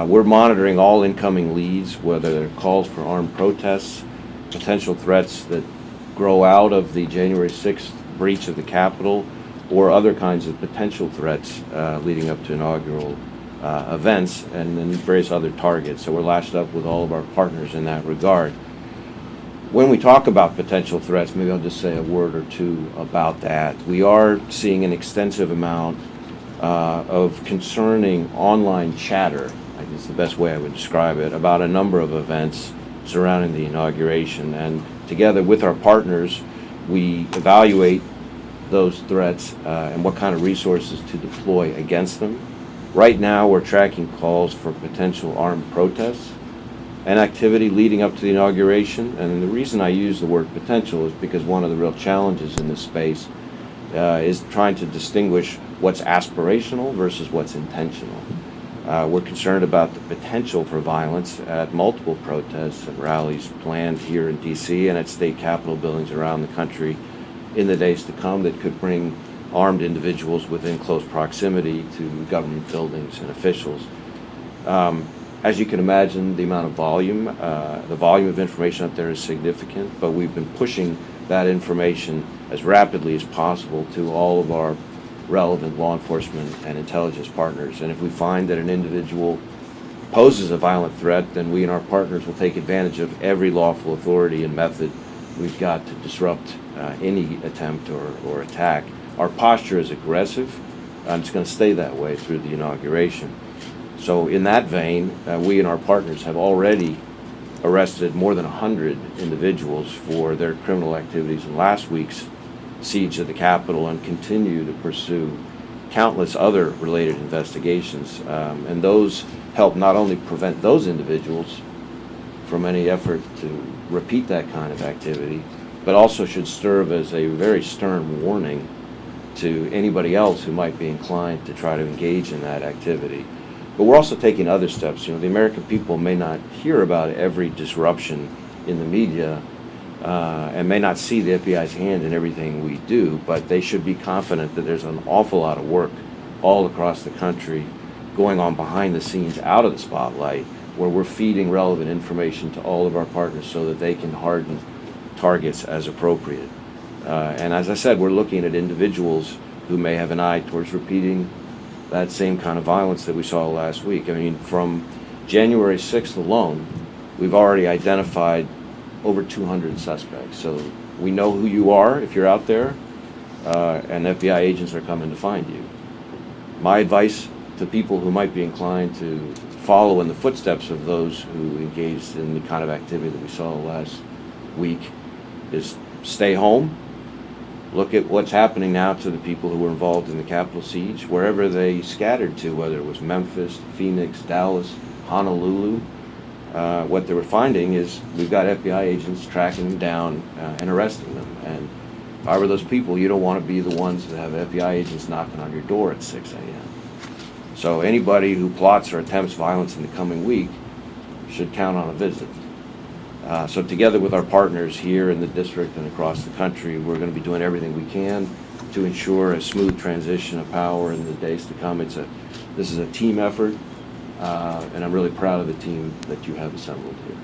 We're monitoring all incoming leads, whether they're calls for armed protests, potential threats that grow out of the January 6th breach of the Capitol, or other kinds of potential threats leading up to inaugural events, and then various other targets. So we're lashed up with all of our partners in that regard. When we talk about potential threats, maybe I'll just say a word or two about that. We are seeing an extensive amount of concerning online chatter, I guess is the best way I would describe it, about a number of events surrounding the inauguration. And together with our partners, we evaluate those threats and what kind of resources to deploy against them. Right now, we're tracking calls for potential armed protests and activity leading up to the inauguration. And the reason I use the word potential is because one of the real challenges in this space is trying to distinguish what's aspirational versus what's intentional. We're concerned about the potential for violence at multiple protests and rallies planned here in D.C. and at state capitol buildings around the country in the days to come that could bring armed individuals within close proximity to government buildings and officials. As you can imagine, the amount of volume, the volume of information up there is significant, but we've been pushing that information as rapidly as possible to all of our relevant law enforcement and intelligence partners. And if we find that an individual poses a violent threat, then we and our partners will take advantage of every lawful authority and method we've got to disrupt any attempt or attack. Our posture is aggressive, and it's going to stay that way through the inauguration. So in that vein, we and our partners have already arrested more than 100 individuals for their criminal activities in last week's siege of the Capitol and continue to pursue countless other related investigations. And those help not only prevent those individuals from any effort to repeat that kind of activity, but also should serve as a very stern warning to anybody else who might be inclined to try to engage in that activity. But we're also taking other steps. The American people may not hear about every disruption in the media and may not see the FBI's hand in everything we do, but they should be confident that there's an awful lot of work all across the country going on behind the scenes, out of the spotlight, where we're feeding relevant information to all of our partners so that they can harden targets as appropriate. And as I said, we're looking at individuals who may have an eye towards repeating that same kind of violence that we saw last week. I mean, from January 6th alone, we've already identified over 200 suspects. So we know who you are if you're out there, and FBI agents are coming to find you. My advice to people who might be inclined to follow in the footsteps of those who engaged in the kind of activity that we saw last week is stay home. Look at what's happening now to the people who were involved in the Capitol siege, wherever they scattered to, whether it was Memphis, Phoenix, Dallas, Honolulu. What they were finding is we've got FBI agents tracking them down and arresting them. And if I were those people, you don't want to be the ones that have FBI agents knocking on your door at 6 a.m. So anybody who plots or attempts violence in the coming week should count on a visit. So together with our partners here in the district and across the country, we're going to be doing everything we can to ensure a smooth transition of power in the days to come. This is a team effort, and I'm really proud of the team that you have assembled here.